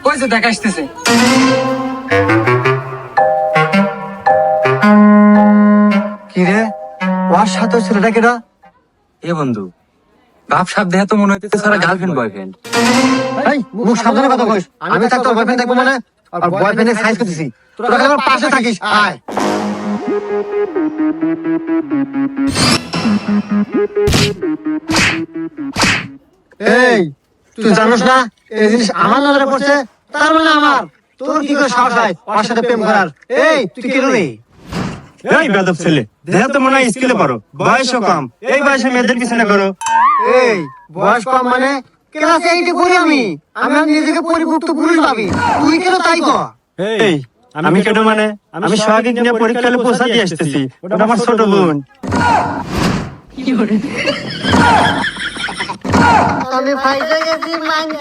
ওই যে দেখা আসতেছে। কি রে, ওর সাথে ওই ছেলেটা কেডা? এ বন্ধু, বাপ সাপ দেহা তো মনে হইতেছে সারা গার্লফ্রেন্ড বয়ফ্রেন্ড। এই মুখ সাবধানে কথা কইস। আমি থাকতে বয়ফ্রেন্ড দেখবো মানে আর বয়ফ্রেন্ডের সাইজ করতেছি। তোরা আমার পাশে থাকিস। আয় এই, তুই জানোস না এই জিনিস আমার নজরে পড়ছে, তার মানে আমার। তোর কি করে সাহস হয় ওর সাথে প্রেম করার? এই তুই কে রে? এই বেদব ছেলে, দেহে তো মনে হয় স্কুলে পড়ো, বয়সও কম, এই বয়সে মেয়েদের পিছনে করো। এই বয়স কম মানে ক্লাস 8 এ পড়ি আমি। আমি নিজেকে পরিপক্ত পুরুষ ভাবি। তুই কেন তাই কর? এই আমি কেন মানে আমি সোহাগী নিয়ে পরীক্ষা হলে পোষা দিয়ে আসতেছি, ওটা আমার ছোট বোন। আমি ফাইজা গেছি মাইন্ড